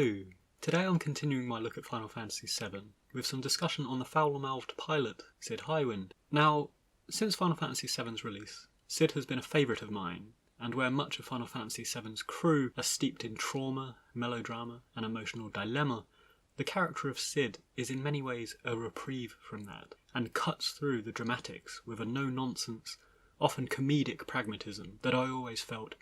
Hello! Today I'm continuing my look at Final Fantasy VII with some discussion on the foul-mouthed pilot, Cid Highwind. Now, since Final Fantasy VII's release, Cid has been a favourite of mine, and where much of Final Fantasy VII's crew are steeped in trauma, melodrama and emotional dilemma, the character of Cid is in many ways a reprieve from that, and cuts through the dramatics with a no-nonsense, often comedic pragmatism that I always felt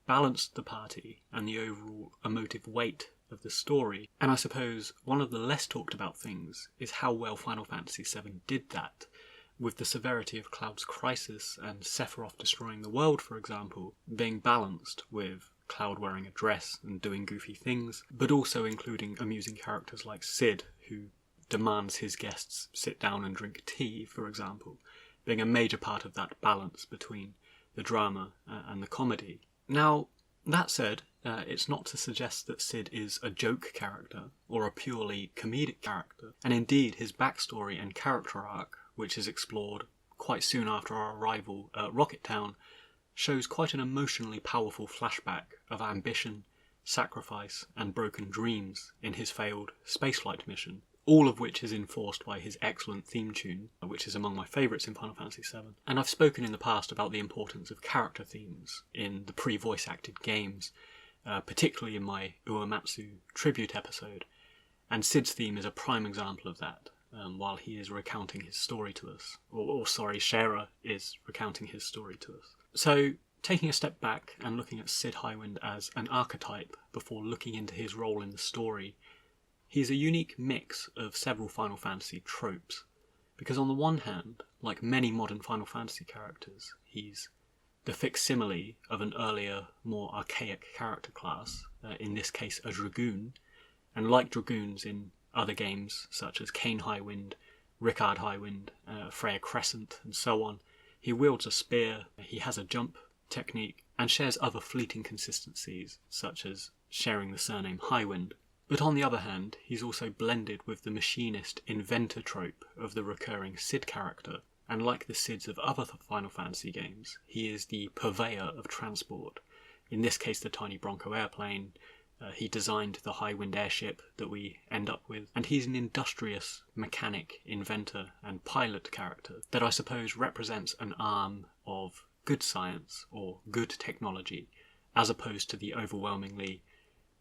balanced the party and the overall emotive weight of the story. And I suppose one of the less talked about things is how well Final Fantasy VII did that, with the severity of Cloud's crisis and Sephiroth destroying the world, for example, being balanced with Cloud wearing a dress and doing goofy things, but also including amusing characters like Cid, who demands his guests sit down and drink tea, for example, being a major part of that balance between the drama and the comedy. Now, that said, it's not to suggest that Cid is a joke character or a purely comedic character, and indeed his backstory and character arc, which is explored quite soon after our arrival at Rocket Town, shows quite an emotionally powerful flashback of ambition, sacrifice and broken dreams in his failed spaceflight mission, all of which is enforced by his excellent theme tune, which is among my favourites in Final Fantasy VII. And I've spoken in the past about the importance of character themes in the pre-voice acted games, particularly in my Uematsu tribute episode, and Cid's theme is a prime example of that, while he is recounting his story to us. Shinra is recounting his story to us. So, taking a step back and looking at Cid Highwind as an archetype before looking into his role in the story, he's a unique mix of several Final Fantasy tropes, because on the one hand, like many modern Final Fantasy characters, he's the facsimile of an earlier, more archaic character class, in this case a Dragoon, and like Dragoons in other games such as Cid Highwind, Rickard Highwind, Freya Crescent and so on, he wields a spear, he has a jump technique, and shares other fleeting consistencies such as sharing the surname Highwind. But on the other hand, he's also blended with the machinist inventor trope of the recurring Cid character, and like the Cids of other Final Fantasy games, he is the purveyor of transport. In this case, the tiny Bronco airplane. He designed the Highwind airship that we end up with, and he's an industrious mechanic, inventor and pilot character that I suppose represents an arm of good science or good technology, as opposed to the overwhelmingly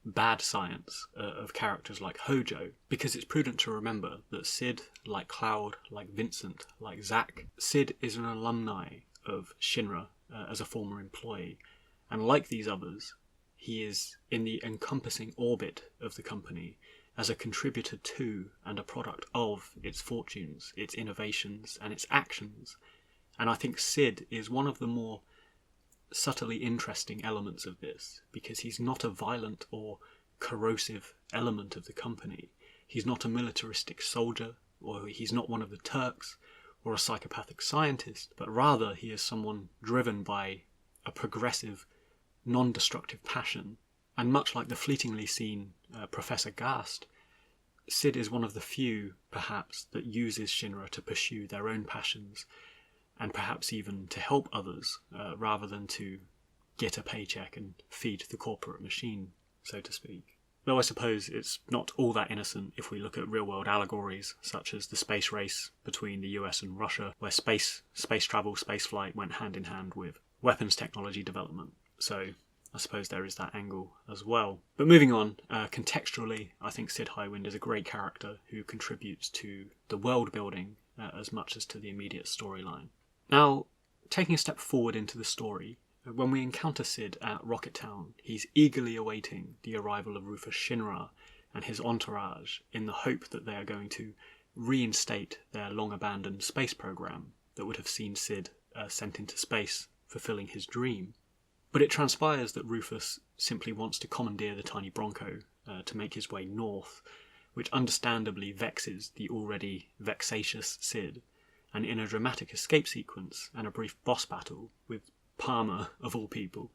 bad science of characters like Hojo, because it's prudent to remember that Cid, like Cloud, like Vincent, like Zack, Cid is an alumni of Shinra as a former employee, and like these others, he is in the encompassing orbit of the company as a contributor to and a product of its fortunes, its innovations and its actions, and I think Cid is one of the more subtly interesting elements of this, because he's not a violent or corrosive element of the company. He's not a militaristic soldier, or he's not one of the Turks, or a psychopathic scientist, but rather he is someone driven by a progressive, non-destructive passion. And much like the fleetingly seen Professor Gast, Cid is one of the few, perhaps, that uses Shinra to pursue their own passions, and perhaps even to help others, rather than to get a paycheck and feed the corporate machine, so to speak. Though I suppose it's not all that innocent if we look at real-world allegories, such as the space race between the US and Russia, where space travel, spaceflight went hand in hand with weapons technology development. So I suppose there is that angle as well. But moving on, contextually, I think Cid Highwind is a great character who contributes to the world building as much as to the immediate storyline. Now, taking a step forward into the story, when we encounter Cid at Rocket Town, he's eagerly awaiting the arrival of Rufus Shinra and his entourage in the hope that they are going to reinstate their long-abandoned space program that would have seen Cid sent into space, fulfilling his dream. But it transpires that Rufus simply wants to commandeer the tiny Bronco to make his way north, which understandably vexes the already vexatious Cid. And in a dramatic escape sequence and a brief boss battle with Palmer, of all people,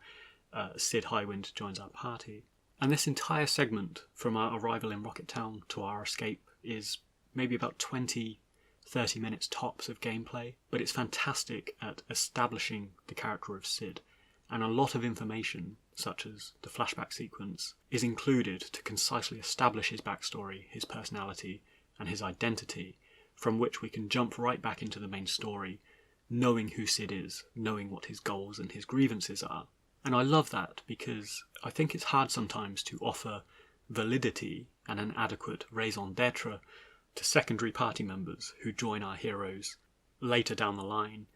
Cid Highwind joins our party. And this entire segment, from our arrival in Rocket Town to our escape, is maybe about 20-30 minutes tops of gameplay, but it's fantastic at establishing the character of Cid, and a lot of information such as the flashback sequence, is included to concisely establish his backstory, his personality, and his identity, from which we can jump right back into the main story, knowing who Cid is, knowing what his goals and his grievances are. And I love that because I think it's hard sometimes to offer validity and an adequate raison d'etre to secondary party members who join our heroes later down the line.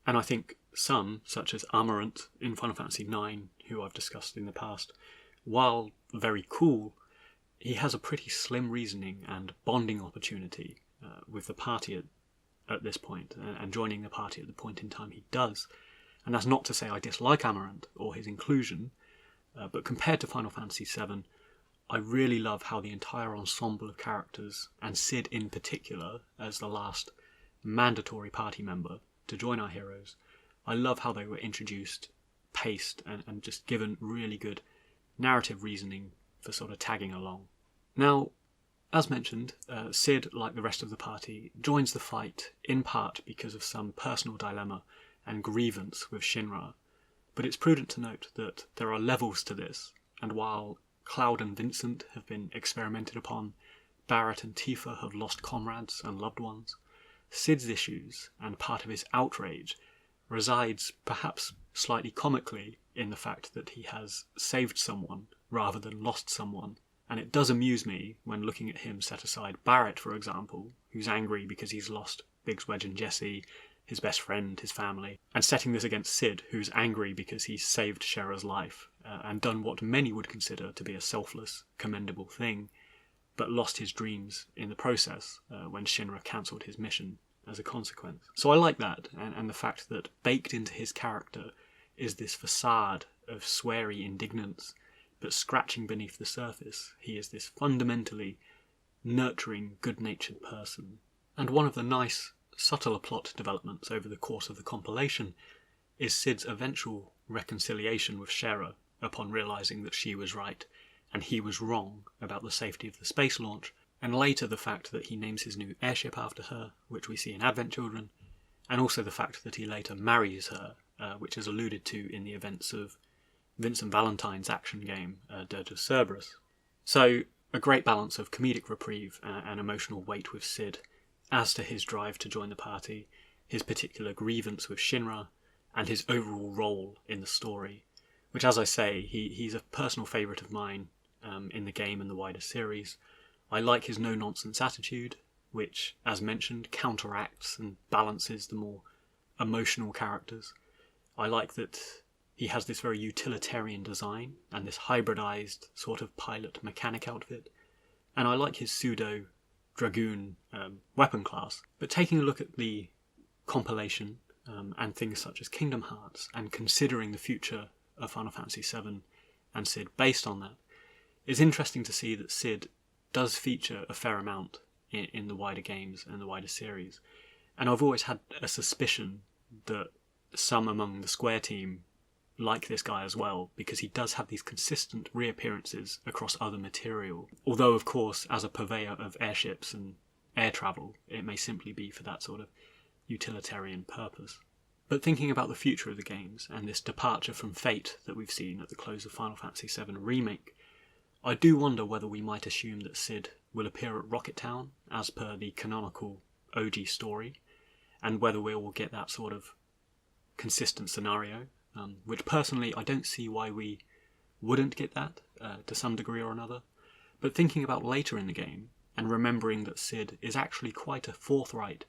And I think some, such as Amarant in Final Fantasy IX, who I've discussed in the past, while very cool, he has a pretty slim reasoning and bonding opportunity with the party at this point, and joining the party at the point in time he does. And that's not to say I dislike Amarant or his inclusion, but compared to Final Fantasy VII, I really love how the entire ensemble of characters, and Cid in particular as the last mandatory party member to join our heroes, I love how they were introduced, paced, and just given really good narrative reasoning for sort of tagging along. Now, as mentioned, Cid, like the rest of the party, joins the fight in part because of some personal dilemma and grievance with Shinra, but it's prudent to note that there are levels to this, and while Cloud and Vincent have been experimented upon, Barrett and Tifa have lost comrades and loved ones, Cid's issues and part of his outrage resides, perhaps slightly comically, in the fact that he has saved someone rather than lost someone. And it does amuse me when looking at him set aside Barrett, for example, who's angry because he's lost Biggs, Wedge and Jesse, his best friend, his family, and setting this against Cid, who's angry because he's saved Shera's life and done what many would consider to be a selfless, commendable thing, but lost his dreams in the process when Shinra cancelled his mission as a consequence. So I like that, and the fact that baked into his character is this facade of sweary indignance, but scratching beneath the surface, he is this fundamentally nurturing, good-natured person. And one of the nice, subtler plot developments over the course of the compilation is Cid's eventual reconciliation with Shera upon realising that she was right and he was wrong about the safety of the space launch, and later the fact that he names his new airship after her, which we see in Advent Children, and also the fact that he later marries her, which is alluded to in the events of Vincent Valentine's action game, Dirge of Cerberus. So, a great balance of comedic reprieve and emotional weight with Cid, as to his drive to join the party, his particular grievance with Shinra, and his overall role in the story, which, as I say, he's a personal favourite of mine in the game and the wider series. I like his no-nonsense attitude, which, as mentioned, counteracts and balances the more emotional characters. I like that he has this very utilitarian design and this hybridized sort of pilot mechanic outfit, and I like his pseudo Dragoon weapon class. But taking a look at the compilation and things such as Kingdom Hearts, and considering the future of Final Fantasy VII and Cid based on that, it's interesting to see that Cid does feature a fair amount in the wider games and the wider series. And I've always had a suspicion that some among the Square team like this guy as well, because he does have these consistent reappearances across other material. Although, of course, as a purveyor of airships and air travel, it may simply be for that sort of utilitarian purpose. But thinking about the future of the games, and this departure from fate that we've seen at the close of Final Fantasy VII Remake, I do wonder whether we might assume that Cid will appear at Rocket Town, as per the canonical OG story, and whether we will get that sort of consistent scenario, which personally I don't see why we wouldn't get that to some degree or another. But thinking about later in the game, and remembering that Cid is actually quite a forthright,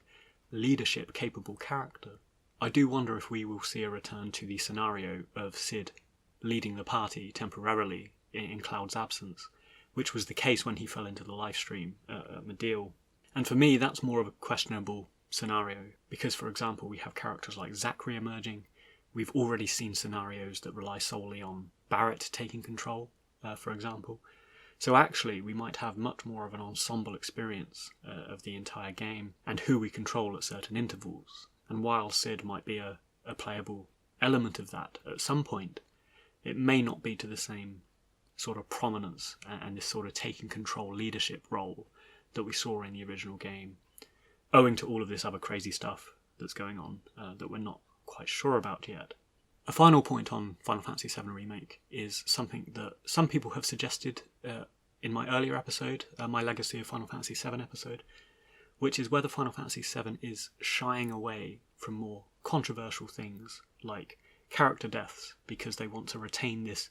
leadership-capable character, I do wonder if we will see a return to the scenario of Cid leading the party temporarily in Cloud's absence, which was the case when he fell into the lifestream at Medeal. And for me, that's more of a questionable scenario, because, for example, we have characters like Zachary emerging. We've already seen scenarios that rely solely on Barrett taking control, for example. So actually, we might have much more of an ensemble experience of the entire game, and who we control at certain intervals. And while Cid might be a playable element of that at some point, it may not be to the same sort of prominence and this sort of taking control leadership role that we saw in the original game, owing to all of this other crazy stuff that's going on that we're not quite sure about yet. A final point on Final Fantasy VII Remake is something that some people have suggested in my earlier episode, my Legacy of Final Fantasy VII episode, which is whether Final Fantasy VII is shying away from more controversial things like character deaths because they want to retain this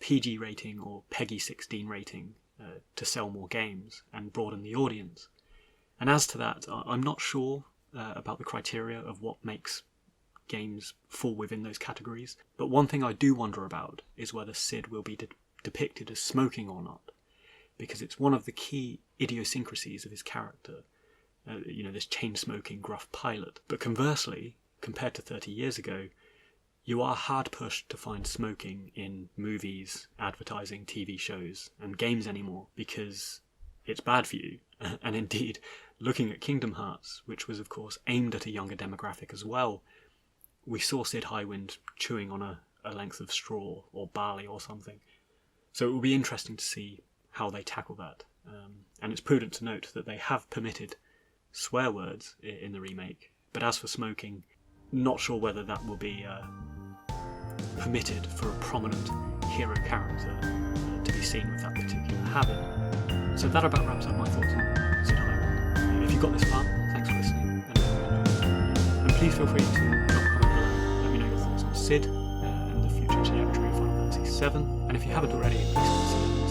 PG rating or PEGI 16 rating to sell more games and broaden the audience. And as to that, I'm not sure about the criteria of what makes games fall within those categories, but one thing I do wonder about is whether Cid will be depicted as smoking or not, because it's one of the key idiosyncrasies of his character, this chain-smoking gruff pilot. But conversely, compared to 30 years ago, you are hard-pushed to find smoking in movies, advertising, TV shows, and games anymore, because it's bad for you. And indeed, looking at Kingdom Hearts, which was of course aimed at a younger demographic as well, we saw Cid Highwind chewing on a length of straw or barley or something. So it will be interesting to see how they tackle that. And it's prudent to note that they have permitted swear words in the remake, but as for smoking, not sure whether that will be permitted for a prominent hero character to be seen with that particular habit. So that about wraps up my thoughts on Cid Highwind. If you got this far, thanks for listening, and please feel free to drop a comment below. Let me know your thoughts on Cid and the future trajectory of Final Fantasy VII, and if you haven't already, please consider